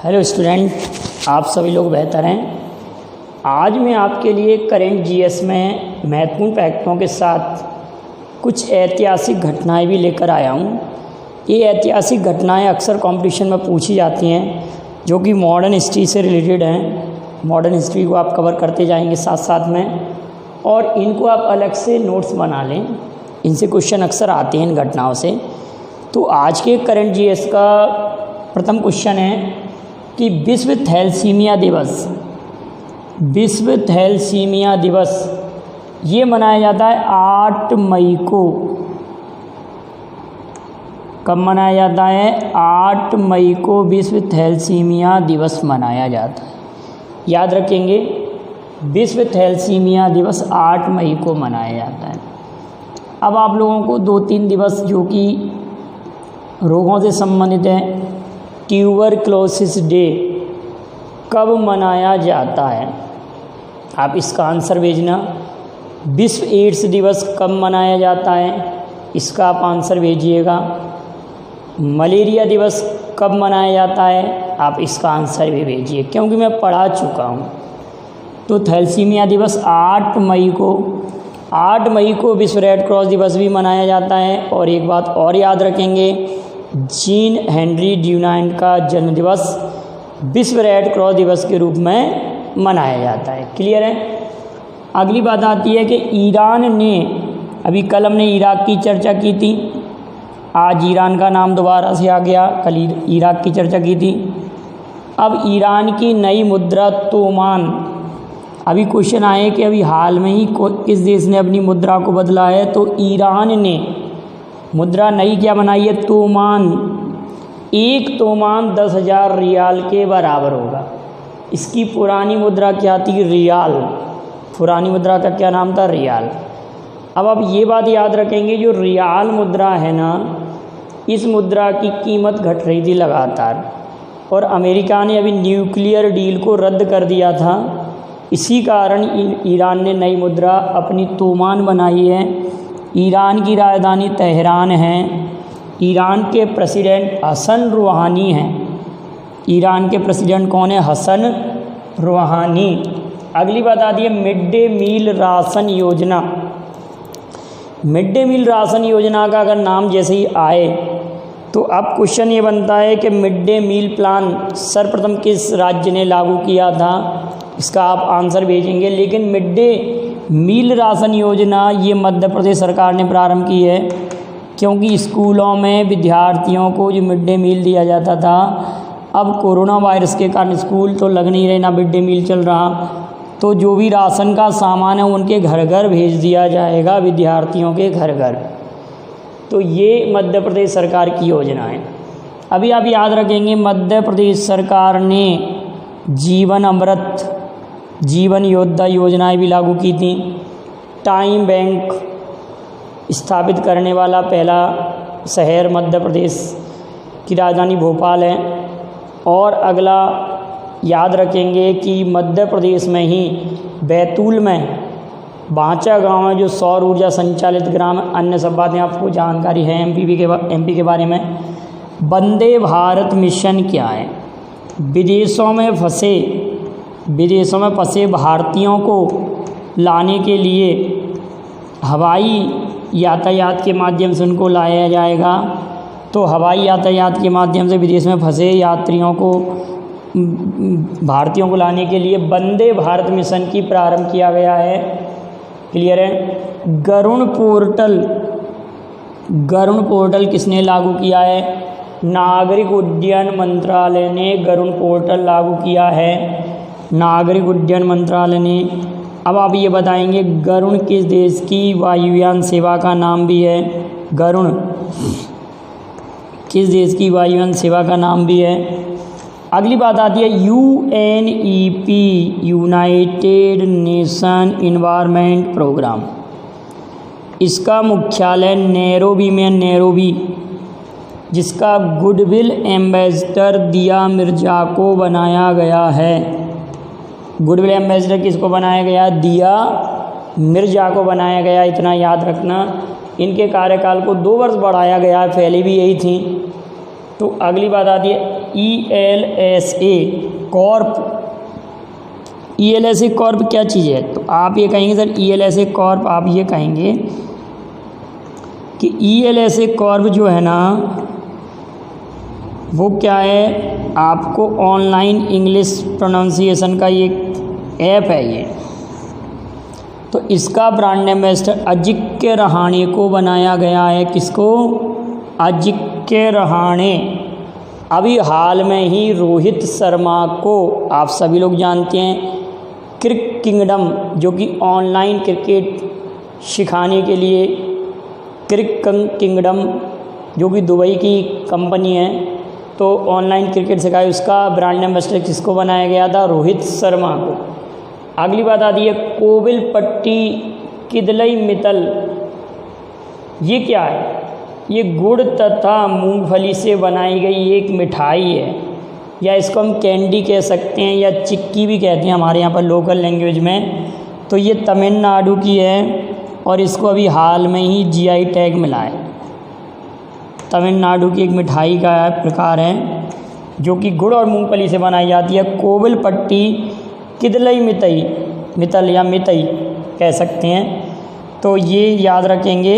Hello student, आप सभी लोग बेहतर हैं। आज मैं आपके लिए करेंट जीएस में महत्वपूर्ण फैक्टों के साथ कुछ ऐतिहासिक घटनाएं भी लेकर आया हूं। ये ऐतिहासिक घटनाएं अक्सर कंपटीशन में पूछी जाती हैं, जो कि मॉडर्न हिस्ट्री से रिलेटेड हैं। मॉडर्न हिस्ट्री को आप कवर करते जाएंगे साथ साथ में, और इनको आप अलग से नोट्स बना लें। इनसे क्वेश्चन अक्सर आते हैं इन घटनाओं से। तो आज के करेंट जीएस का प्रथम क्वेश्चन है कि विश्व थैलेसीमिया दिवस ये मनाया जाता है 8 मई को। कब मनाया जाता है? 8 मई को विश्व थैलेसीमिया दिवस मनाया जाता है। याद रखेंगे, विश्व थैलेसीमिया दिवस 8 मई को मनाया जाता है। अब आप लोगों को 2-3 दिवस जो कि रोगों से संबंधित हैं, ट्यूबरक्लोसिस डे कब मनाया जाता है, आप इसका आंसर भेजना। विश्व एड्स दिवस कब मनाया जाता है, इसका आप आंसर भेजिएगा। मलेरिया दिवस कब मनाया जाता है, आप इसका आंसर भी भेजिए, क्योंकि मैं पढ़ा चुका हूँ। तो थैलेसीमिया दिवस 8 मई को विश्व रेड क्रॉस दिवस भी मनाया जाता है। और एक बात और याद रखेंगे, जीन हेनरी ड्यूनांट का जन्म दिवस विश्व रेड क्रॉस दिवस के रूप में मनाया जाता है। क्लियर है? अगली बात आती है कि ईरान ने, अभी कल हमने इराक की चर्चा की थी, आज ईरान का नाम दोबारा से आ गया, कल इराक की चर्चा की थी। अब ईरान की नई मुद्रा तोमान, अभी क्वेश्चन आए कि अभी हाल में ही किस देश ने अपनी मुद्रा को बदला है, तो ईरान ने मुद्रा नई क्या बनाई है? तोमान। एक तोमान 10,000 रियाल के बराबर होगा। इसकी पुरानी मुद्रा क्या थी? रियाल। पुरानी मुद्रा का क्या नाम था? रियाल। अब आप ये बात याद रखेंगे, जो रियाल मुद्रा है ना, इस मुद्रा की कीमत घट रही थी लगातार, और अमेरिका ने अभी न्यूक्लियर डील को रद्द कर दिया था। इसी कारण ईरान ने नई मुद्रा अपनी तोमान बनाई है। ईरान की राजधानी तेहरान है। ईरान के प्रेसिडेंट हसन रूहानी हैं। ईरान के प्रेसिडेंट कौन है? हसन रूहानी। अगली बात आती है मिड डे मील राशन योजना। मिड डे मील राशन योजना का अगर नाम जैसे ही आए तो अब क्वेश्चन ये बनता है कि मिड डे मील प्लान सर्वप्रथम किस राज्य ने लागू किया था, इसका आप आंसर भेजेंगे। लेकिन मिड डे मील राशन योजना ये मध्य प्रदेश सरकार ने प्रारंभ की है, क्योंकि स्कूलों में विद्यार्थियों को जो मिड डे मील दिया जाता था, अब कोरोना वायरस के कारण स्कूल तो लग नहीं रहे, ना मिड डे मील चल रहा, तो जो भी राशन का सामान है उनके घर घर भेज दिया जाएगा, विद्यार्थियों के घर घर। तो ये मध्य प्रदेश सरकार की योजना है। अभी आप याद रखेंगे, मध्य प्रदेश सरकार ने जीवन अमृत, जीवन योद्धा योजनाएं भी लागू की थी। टाइम बैंक स्थापित करने वाला पहला शहर मध्य प्रदेश की राजधानी भोपाल है। और अगला याद रखेंगे कि मध्य प्रदेश में ही बैतूल में बांचा गांव है, जो सौर ऊर्जा संचालित ग्राम है। अन्य सब बातें आपको जानकारी है एमपी के बारे में। वंदे भारत मिशन क्या है? विदेशों में फंसे भारतीयों को लाने के लिए हवाई यातायात के माध्यम से उनको लाया जाएगा। तो हवाई यातायात के माध्यम से विदेश में फंसे यात्रियों को, भारतीयों को लाने के लिए वंदे भारत मिशन की प्रारंभ किया गया है। क्लियर है? गरुड़ पोर्टल किसने लागू किया है? नागरिक उड्डयन मंत्रालय ने गरुड़ पोर्टल लागू किया है। नागरिक उड्डयन मंत्रालय ने। अब आप ये बताएंगे, गरुड़ किस देश की वायुयान सेवा का नाम भी है? गरुड़ किस देश की वायुयान सेवा का नाम भी है? अगली बात आती है UNEP, united nation environment programme. इसका मुख्यालय नैरोबी में, नैरोबी, जिसका गुडविल एम्बेसडर दिया मिर्जा को बनाया गया है। गुडविल एम्बेसडर किसको बनाया गया? दिया मिर्जा को बनाया गया। इतना याद रखना। इनके कार्यकाल को 2 वर्ष बढ़ाया गया है, पहले भी यही थी। तो अगली बात आती है ELSA कॉर्प। ELSA कॉर्प क्या चीज़ है? तो आप ये कहेंगे सर ELSA कॉर्प, आप ये कहेंगे कि ELSA कॉर्प जो है ना वो क्या है, आपको ऑनलाइन इंग्लिश प्रोनाउंसिएशन का ये ऐप है ये। तो इसका ब्रांड एम्बेसडर अजिंक्य रहाणे को बनाया गया है। किसको? अजिंक्य रहाणे। अभी हाल में ही रोहित शर्मा को आप सभी लोग जानते हैं, क्रिक किंगडम जो कि ऑनलाइन क्रिकेट सिखाने के लिए, क्रिक किंगडम जो कि दुबई की कंपनी है, तो ऑनलाइन क्रिकेट सिखाए, उसका ब्रांड एम्बेसडर किसको बनाया गया था? रोहित शर्मा को। अगली बात आती है कोविलपट्टी किदलई मित्तल। ये क्या है? ये गुड़ तथा मूंगफली से बनाई गई एक मिठाई है, या इसको हम कैंडी कह सकते हैं या चिक्की भी कहते हैं हमारे यहाँ पर लोकल लैंग्वेज में। तो ये तमिलनाडु की है और इसको अभी हाल में ही GI टैग मिला है। तमिलनाडु की एक मिठाई का प्रकार है जो कि गुड़ और मूंगफली से बनाई जाती है। कोविलपट्टी किदलई मित्तल या मितई कह सकते हैं। तो ये याद रखेंगे,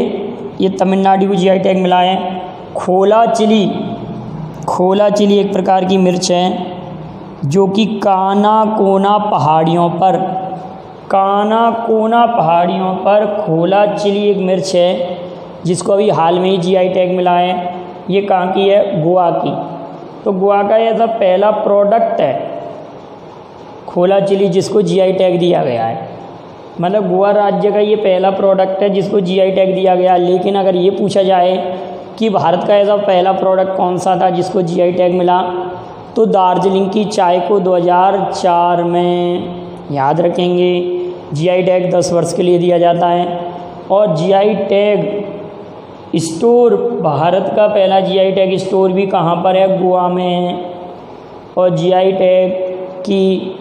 ये तमिलनाडु को GI टैग मिला है। खोला चिली एक प्रकार की मिर्च है जो कि कानाकोना पहाड़ियों पर खोला चिली एक मिर्च है जिसको अभी हाल में ही GI टैग मिला है। ये कहाँ की है? गोवा की। तो गोवा का ऐसा पहला प्रोडक्ट है खोला चिली जिसको GI टैग दिया गया है। मतलब गोवा राज्य का ये पहला प्रोडक्ट है जिसको GI टैग दिया गया। लेकिन अगर ये पूछा जाए कि भारत का ऐसा पहला प्रोडक्ट कौन सा था जिसको GI टैग मिला, तो दार्जिलिंग की चाय को 2004 में, याद रखेंगे, GI टैग 10 वर्ष के लिए दिया जाता है। और GI टैग स्टोर, भारत का पहला GI टैग स्टोर भी कहाँ पर है? गोवा में है। और GI टैग की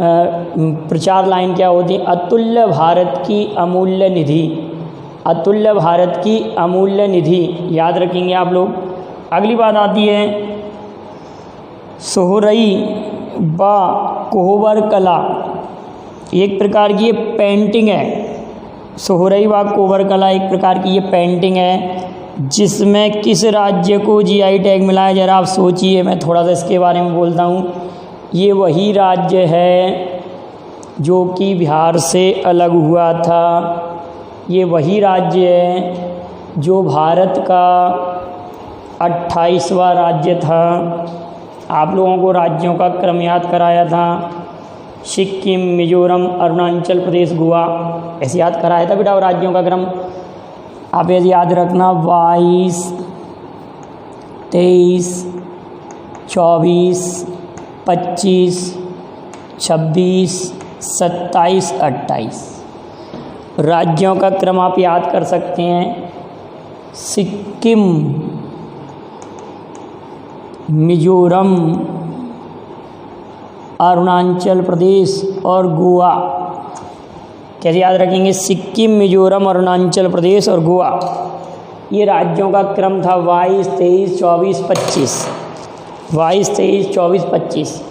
प्रचार लाइन क्या होती है? अतुल्य भारत की अमूल्य निधि। अतुल्य भारत की अमूल्य निधि, याद रखेंगे आप लोग। अगली बात आती है सोहरई व कोहबर कला। एक प्रकार की ये पेंटिंग है। सोहरई व कोहबर कला एक प्रकार की ये पेंटिंग है जिसमें किस राज्य को GI टैग मिला है? ज़रा आप सोचिए, मैं थोड़ा सा इसके बारे में बोलता हूँ। ये वही राज्य है जो कि बिहार से अलग हुआ था। ये वही राज्य है जो भारत का 28वां राज्य था। आप लोगों को राज्यों का क्रम याद कराया था, सिक्किम, मिजोरम, अरुणाचल प्रदेश, गोवा, ऐसे याद कराया था बेटा राज्यों का क्रम। आप ऐसे याद रखना 22, 23, 24, 25, 26, 27, 28 राज्यों का क्रम आप याद कर सकते हैं। सिक्किम, मिजोरम, अरुणाचल प्रदेश और गोवा। कैसे याद रखेंगे? सिक्किम, मिजोरम, अरुणाचल प्रदेश और गोवा, ये राज्यों का क्रम था 22, 23, 24, 25। 22, 23, 24, 25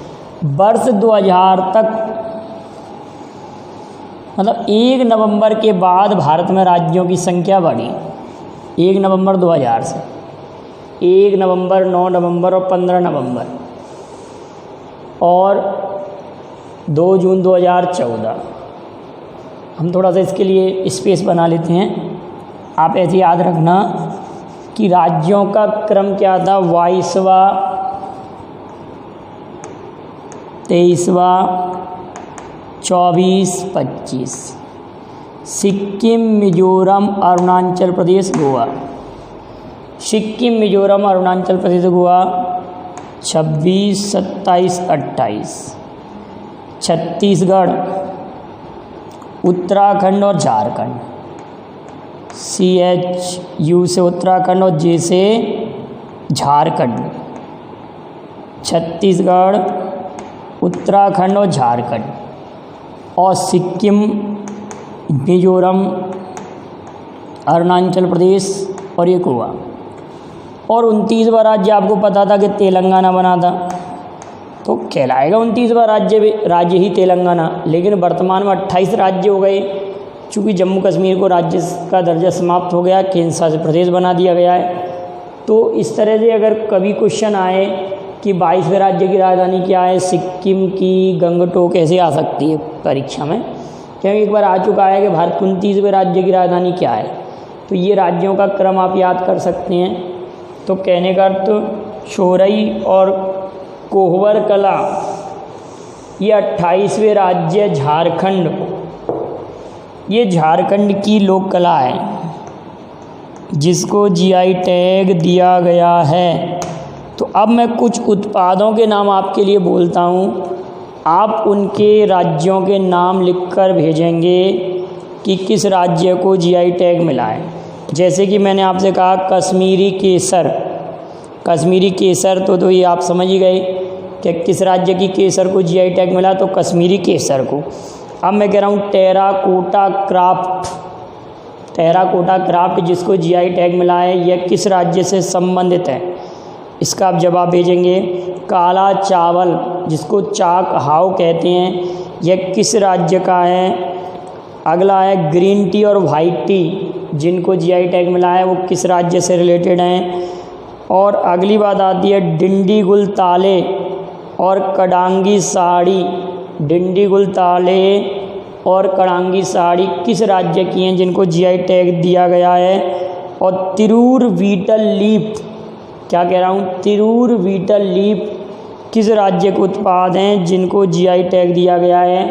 वर्ष 2000 तक, मतलब 1 नवंबर के बाद भारत में राज्यों की संख्या बढ़ी। 1 नवंबर 2000 से 1 नवंबर, 9 नवंबर और 15 नवंबर और 2 जून 2014। हम थोड़ा सा इसके लिए स्पेस बना लेते हैं। आप ऐसे याद रखना कि राज्यों का क्रम क्या था? 22वां, 23वां, 24, 25। सिक्किम, मिजोरम, अरुणाचल प्रदेश, गोवा। सिक्किम, मिजोरम, अरुणाचल प्रदेश, गोवा 26, 27, 28। छत्तीसगढ़, उत्तराखंड और झारखंड। CHU से उत्तराखंड और J से झारखंड। छत्तीसगढ़, उत्तराखंड और झारखंड। और सिक्किम, मिजोरम, अरुणाचल प्रदेश और ये गोवा। और 29वां राज्य आपको पता था कि तेलंगाना बना था, तो कहलाएगा 29वां राज्य ही तेलंगाना। लेकिन वर्तमान में 28 राज्य हो गए, चूँकि जम्मू कश्मीर को राज्य का दर्जा समाप्त हो गया, केंद्र शासित प्रदेश बना दिया गया है। तो इस तरह से अगर कभी क्वेश्चन आए कि 22वें राज्य की राजधानी क्या है, सिक्किम की गंगटोक ऐसे आ सकती है परीक्षा में, क्योंकि एक बार आ चुका है कि भारत 29वें राज्य की राजधानी क्या है। तो ये राज्यों का क्रम आप याद कर सकते हैं। तो कहने का अर्थ शोरई और कोहबर कला ये 28वें राज्य झारखंड, ये झारखंड की लोक कला है जिसको जीआई टैग दिया गया है। तो अब मैं कुछ उत्पादों के नाम आपके लिए बोलता हूँ, आप उनके राज्यों के नाम लिखकर भेजेंगे कि किस राज्य को जीआई टैग मिला है। जैसे कि मैंने आपसे कहा कश्मीरी केसर, कश्मीरी केसर तो ये आप समझ ही गए कि किस राज्य की केसर को जीआई टैग मिला, तो कश्मीरी केसर को। अब मैं कह रहा हूँ टेराकोटा क्राफ्ट, टेराकोटा क्राफ्ट जिसको जीआई टैग मिला है, यह किस राज्य से संबंधित है, इसका आप जवाब भेजेंगे। काला चावल जिसको चाक हाव कहते हैं, यह किस राज्य का है। अगला है ग्रीन टी और वाइट टी जिनको जीआई टैग मिला है, वो किस राज्य से रिलेटेड हैं। और अगली बात आती है डिंडीगुल ताले और कडांगी साड़ी, डिंडीगुल ताले और कडांगी साड़ी किस राज्य की हैं जिनको जीआई टैग दिया गया है। और तिरूर बीटल लीफ, क्या कह रहा हूँ, तिरूर बीटल लीफ किस राज्य के उत्पाद हैं जिनको जीआई टैग दिया गया है।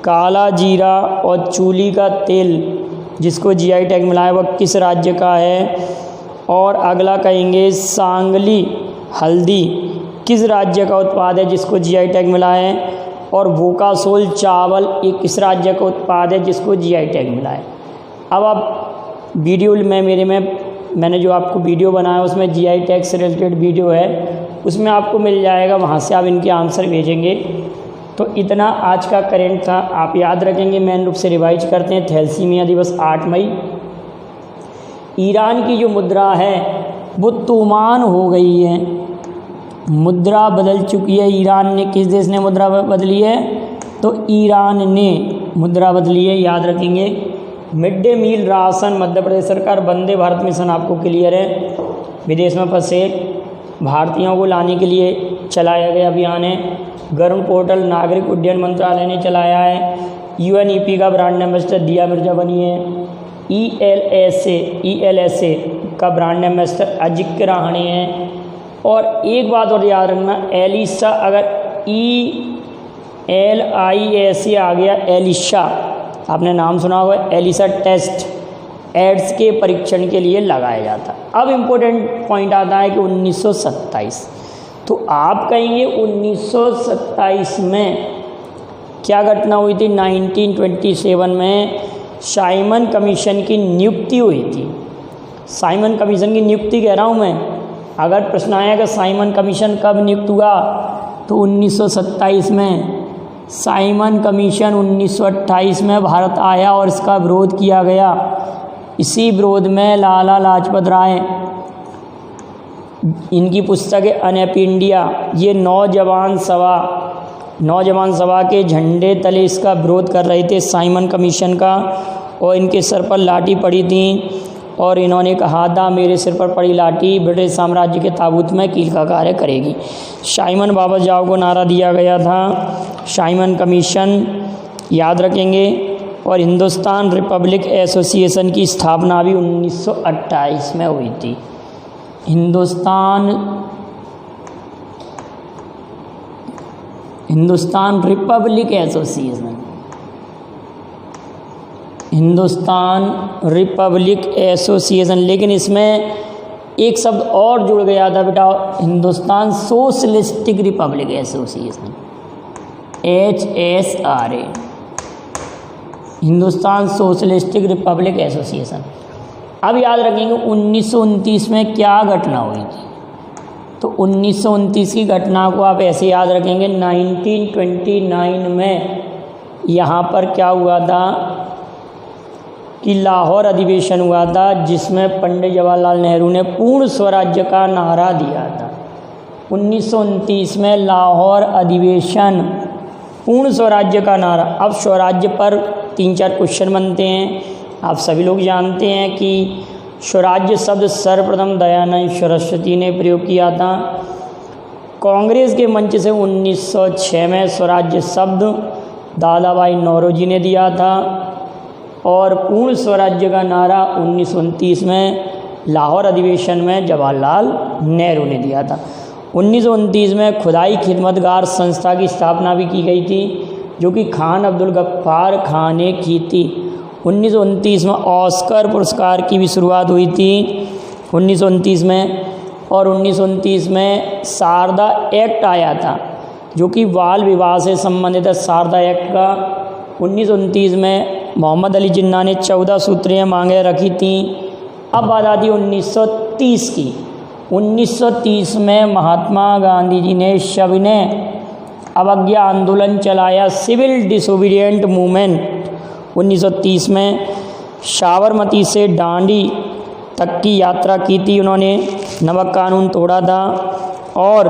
काला जीरा और चूली का तेल जिसको जीआई टैग मिला है, वह किस राज्य का है। और अगला कहेंगे सांगली हल्दी किस राज्य का उत्पाद है जिसको जीआई टैग मिला है। और बोकासोल चावल ये किस राज्य का उत्पाद है जिसको जीआई टैग मिला है। अब आप वीडियो में मैंने जो आपको वीडियो बनाया उसमें जीआई टैग से रिलेटेड वीडियो है, उसमें आपको मिल जाएगा, वहाँ से आप इनके आंसर भेजेंगे। तो इतना आज का करेंट था, आप याद रखेंगे। मेन रूप से रिवाइज करते हैं। थैलेसीमिया दिवस 8 मई। ईरान की जो मुद्रा है वो तूमान हो गई है, मुद्रा बदल चुकी है। ईरान ने, किस देश ने मुद्रा बदली है, तो ईरान ने मुद्रा बदली है, याद रखेंगे। Mid day meal ration Madhya Pradesh सरकार, वंदे भारत मिशन आपको क्लियर है। विदेश में फंसे भारतीयों को लाने के लिए चलाया गया अभियान है। गरुड़ पोर्टल नागरिक उड्डयन मंत्रालय ने चलाया है। यूएनईपी का ब्रांड एम्बेसडर दिया मिर्जा बनी है। ELSA का ब्रांड एम्बेसडर अजिंक्य रहाणे हैं। और एक बात और याद रखना, एलिसा, अगर ELISA आ गया, एलिशा आपने नाम सुना होगा, एलिसा टेस्ट एड्स के परीक्षण के लिए लगाया जाता। अब इम्पोर्टेंट पॉइंट आता है कि 1927, तो आप कहेंगे 1927 में क्या घटना हुई थी। 1927 में साइमन कमीशन की नियुक्ति हुई थी। साइमन कमीशन की नियुक्ति कह रहा हूँ मैं। अगर प्रश्न आया कि साइमन कमीशन कब नियुक्त हुआ, तो 1927 में। साइमन कमीशन 1928 में भारत आया और इसका विरोध किया गया। इसी विरोध में लाला लाजपत राय, इनकी पुस्तक है अनहैप्पी इंडिया, ये नौजवान सभा के झंडे तले इसका विरोध कर रहे थे, साइमन कमीशन का। और इनके सर पर लाठी पड़ी थी और इन्होंने कहा था, मेरे सिर पर पड़ी लाठी ब्रिटिश साम्राज्य के ताबूत में कील का कार्य करेगी। साइमन वापस जाओ को नारा दिया गया था। साइमन कमीशन याद रखेंगे। और हिंदुस्तान रिपब्लिक एसोसिएशन की स्थापना भी 1928 में हुई थी। Hindustan Republic association, Hindustan Republic association. लेकिन इसमें एक शब्द और जुड़ गया था बेटा, Hindustan socialistic Republic association, HSRA, Hindustan socialistic Republic association. अब याद रखेंगे 1929 में क्या घटना हुई थी। तो 1929 की घटना को आप ऐसे याद रखेंगे, 1929 में यहाँ पर क्या हुआ था कि लाहौर अधिवेशन हुआ था जिसमें पंडित जवाहरलाल नेहरू ने पूर्ण स्वराज्य का नारा दिया था। 1929 में लाहौर अधिवेशन, पूर्ण स्वराज्य का नारा। अब स्वराज्य पर 3-4 क्वेश्चन बनते हैं। आप सभी लोग जानते हैं कि स्वराज्य शब्द सर्वप्रथम दयानंद सरस्वती ने प्रयोग किया था। कांग्रेस के मंच से 1906 में स्वराज्य शब्द दादा भाई नौरोजी ने दिया था और पूर्ण स्वराज्य का नारा 1929 में लाहौर अधिवेशन में जवाहरलाल नेहरू ने दिया था। 1929 में खुदाई खिदमतगार संस्था की स्थापना भी की गई थी जो कि खान अब्दुल गफ्फार खान ने की थी। 1929 में ऑस्कर पुरस्कार की भी शुरुआत हुई थी 1929 में। और 1929 में शारदा एक्ट आया था जो कि बाल विवाह से संबंधित है। शारदा एक्ट का 1929 में मोहम्मद अली जिन्ना ने 14 सूत्रीय मांगें रखी थी। अब बात आती है 1930 की। 1930 में महात्मा गांधी जी ने सविनय अवज्ञा आंदोलन चलाया, सिविल डिसोबीडिएंट मूवमेंट। 1930 में साबरमती से डांडी तक की यात्रा की थी उन्होंने, नमक कानून तोड़ा था। और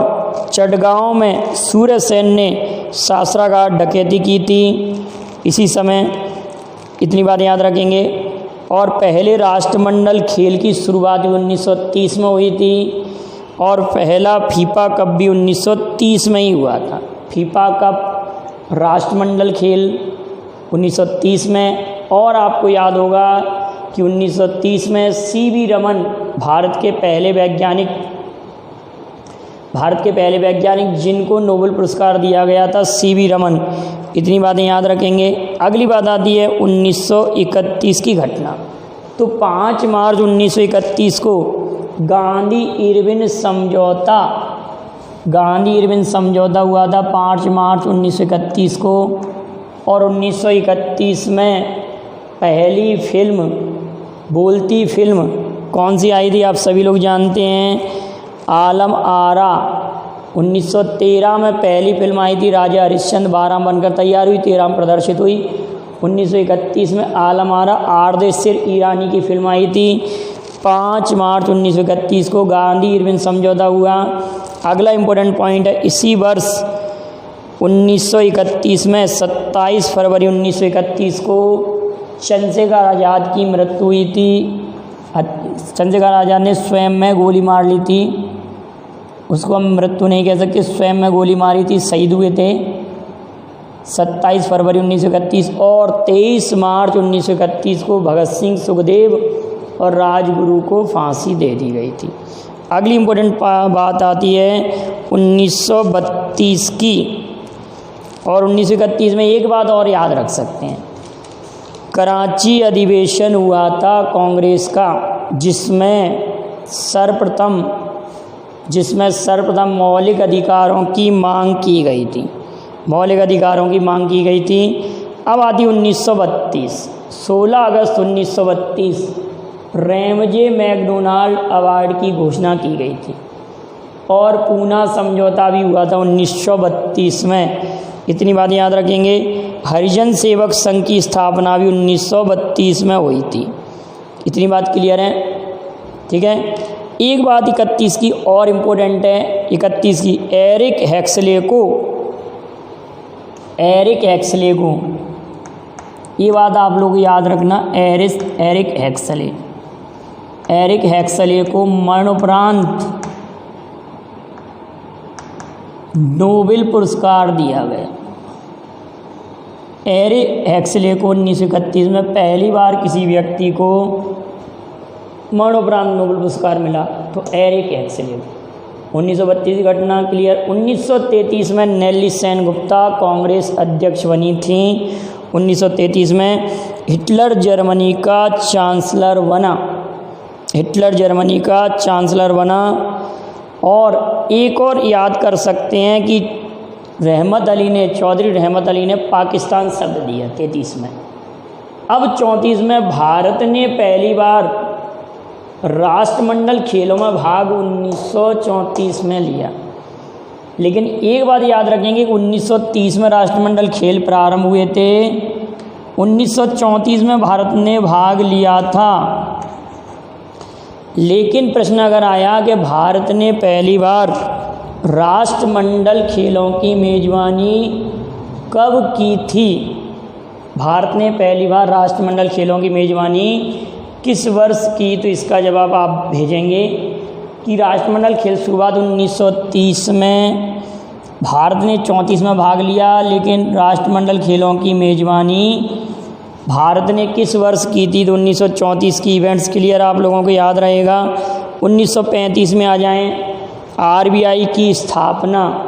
चटगांव में सूर्य सेन ने शास्त्रागार डकैती की थी इसी समय, इतनी बात याद रखेंगे। और पहले राष्ट्रमंडल खेल की शुरुआत 1930 में हुई थी और पहला फीफा कप भी 1930 में ही हुआ था। फीफा कप राष्ट्रमंडल खेल 1930 में। और आपको याद होगा कि 1930 में सीवी रमन भारत के पहले वैज्ञानिक जिनको नोबेल पुरस्कार दिया गया था, सीवी रमन। इतनी बातें याद रखेंगे। अगली बात आती है 1931 की घटना। तो 5 मार्च 1931 को गांधी इरविन समझौता हुआ था 5 मार्च 1931 को। और 1931 में पहली फिल्म, बोलती फिल्म कौन सी आई थी आप सभी लोग जानते हैं, आलम आरा। 1913 में पहली फिल्म आई थी राजा हरिश्चंद्र, 12 बनकर तैयार हुई, 13 प्रदर्शित हुई। 1931 में आलम आरा आर्देशिर ईरानी की फिल्म आई थी। 5 मार्च 1931 को गांधी इरविन समझौता हुआ। अगला इम्पोर्टेंट पॉइंट है, इसी वर्ष 1931 में 27 फरवरी 1931 को चंद्रशेखर आज़ाद की मृत्यु हुई थी। चंद्रशेखर आज़ाद ने स्वयं में गोली मार ली थी, उसको हम मृत्यु नहीं कह सकते, स्वयं में गोली मारी थी, शहीद हुए थे 27 फरवरी 1931। और 23 मार्च 1931 को भगत सिंह, सुखदेव और राजगुरु को फांसी दे दी गई थी। अगली इम्पोर्टेंट बात आती है 1932 की। और 1931 में एक बात और याद रख सकते हैं, कराची अधिवेशन हुआ था कांग्रेस का जिसमें सर्वप्रथम मौलिक अधिकारों की मांग की गई थी। अब आती 1932। 16 अगस्त 1932 रैमजे मैकडोनाल्ड अवार्ड की घोषणा की गई थी। और पूना समझौता भी हुआ था 1932 में। इतनी बात याद रखेंगे। हरिजन सेवक संघ की स्थापना भी 1932 में हुई थी। इतनी बात क्लियर है, ठीक है। एक बात 31 की और इम्पोर्टेंट है, 31 की, एरिक हेक्सले को ये बात आप लोग याद रखना। एरिक हेक्सले को मरणोपरांत नोबेल पुरस्कार दिया गया। एरिक हेक्सले को 1931 में पहली बार किसी व्यक्ति को मरणोपरांत नोबेल पुरस्कार मिला, तो एरिक हेक्सले। 1932 घटना क्लियर। 1933 में नेल्ली सेन गुप्ता कांग्रेस अध्यक्ष बनी थी। 1933 में हिटलर जर्मनी का चांसलर बना। और एक और याद कर सकते हैं कि चौधरी रहमत अली ने पाकिस्तान शब्द दिया 33 में। अब 34 में भारत ने पहली बार राष्ट्रमंडल खेलों में भाग 1934 में लिया। लेकिन एक बात याद रखेंगे कि 1930 में राष्ट्रमंडल खेल प्रारंभ हुए थे 1934 में भारत ने भाग लिया था, लेकिन प्रश्न अगर आया कि भारत ने पहली बार राष्ट्रमंडल खेलों की मेज़बानी कब की थी, भारत ने पहली बार राष्ट्रमंडल खेलों की मेज़बानी किस वर्ष की, तो इसका जवाब आप भेजेंगे कि राष्ट्रमंडल खेल शुरुआत 1930 में, भारत ने 34 में भाग लिया, लेकिन राष्ट्रमंडल खेलों की मेज़बानी भारत ने किस वर्ष की थी, तो 1934 की। इवेंट्स क्लियर आप लोगों को याद रहेगा। 1935 में आ जाएं, आरबीआई की स्थापना,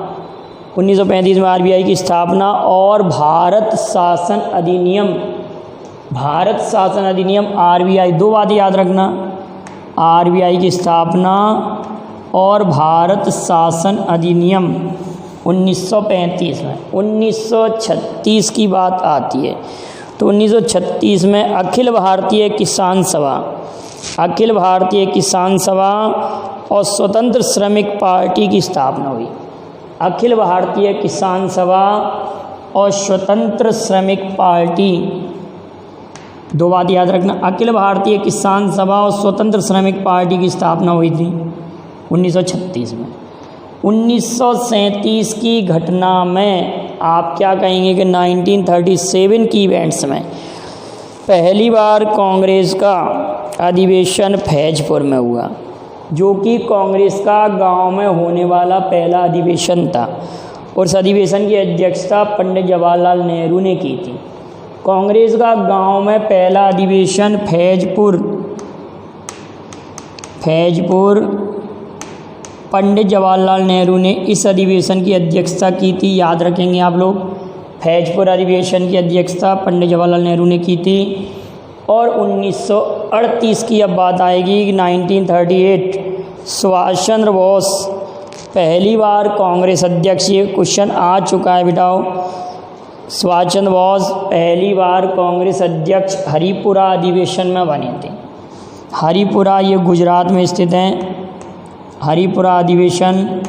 1935 में आरबीआई की स्थापना और भारत शासन अधिनियम, भारत शासन अधिनियम आरबीआई, दो बातें याद रखना, आरबीआई की स्थापना और भारत शासन अधिनियम 1935 में। 1936 की बात आती है तो 1936 में अखिल भारतीय किसान सभा, अखिल भारतीय किसान सभा और स्वतंत्र श्रमिक पार्टी की स्थापना हुई। अखिल भारतीय किसान सभा और स्वतंत्र श्रमिक पार्टी, दो बात याद रखना, अखिल भारतीय किसान सभा और स्वतंत्र श्रमिक पार्टी की स्थापना हुई थी 1936 में। 1937 की घटना में आप क्या कहेंगे कि 1937 की इवेंट्स में पहली बार कांग्रेस का अधिवेशन फैजपुर में हुआ, जो कि कांग्रेस का गांव में होने वाला पहला अधिवेशन था और इस अधिवेशन की अध्यक्षता पंडित जवाहरलाल नेहरू ने की थी। कांग्रेस का गांव में पहला अधिवेशन फैजपुर पंडित जवाहरलाल नेहरू ने इस अधिवेशन की अध्यक्षता की थी, याद रखेंगे आप लोग। फैजपुर अधिवेशन की अध्यक्षता पंडित जवाहरलाल नेहरू ने की थी। और 1938 की अब बात आएगी कि 1938 सुभाष चंद्र बोस पहली बार कांग्रेस अध्यक्ष, ये क्वेश्चन आ चुका है बेटाओ, सुभाष चंद्र बोस पहली बार कांग्रेस अध्यक्ष हरिपुरा अधिवेशन में बने थे। हरिपुरा ये गुजरात में स्थित है, हरिपुरा अधिवेशन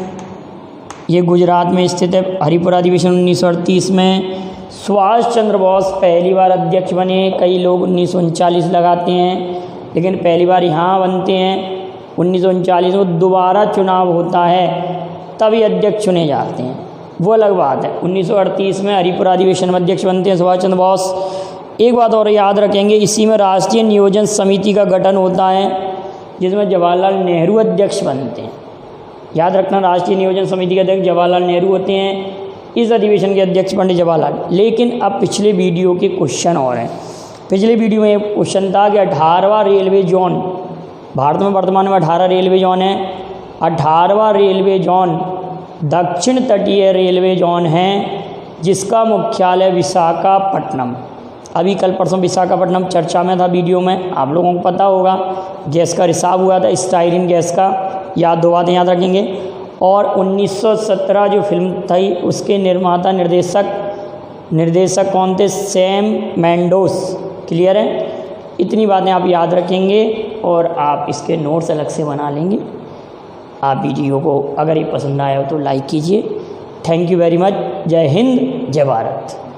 ये गुजरात में स्थित है। हरिपुरा अधिवेशन 1938 में सुभाष चंद्र बोस पहली बार अध्यक्ष बने। कई लोग 1939 लगाते हैं, लेकिन पहली बार यहाँ बनते हैं 1939 में। दोबारा चुनाव होता है तभी अध्यक्ष चुने जाते हैं, वो अलग बात है। 1938 में हरिपुरा अधिवेशन में अध्यक्ष बनते हैं सुभाष चंद्र बोस। एक बात और याद रखेंगे, इसी में राष्ट्रीय नियोजन समिति का गठन होता है, जिसमें जवाहरलाल नेहरू अध्यक्ष बनते हैं। याद रखना, राष्ट्रीय नियोजन समिति के अध्यक्ष जवाहरलाल नेहरू होते हैं, इस अधिवेशन के अध्यक्ष पंडित जवाहरलाल। लेकिन अब पिछले वीडियो के क्वेश्चन और हैं। पिछले वीडियो में एक क्वेश्चन था कि 18वां रेलवे जोन, भारत में वर्तमान में 18 रेलवे जोन है, 18वां रेलवे जोन दक्षिण तटीय रेलवे जोन है, जिसका मुख्यालय विशाखापट्टनम। अभी कल परसों विशाखापट्टनम चर्चा में था वीडियो में, आप लोगों को पता होगा। गैस का रिसाव हुआ था, स्टाइरिन गैस का, दो बातें याद रखेंगे। और 1917 जो फिल्म थी उसके निर्माता निर्देशक कौन थे? सैम मेंडोस। क्लियर है? इतनी बातें आप याद रखेंगे और आप इसके नोट्स अलग से बना लेंगे। आप वीडियो को अगर ये पसंद आया हो तो लाइक कीजिए। Thank you very much. जय हिंद, जय भारत।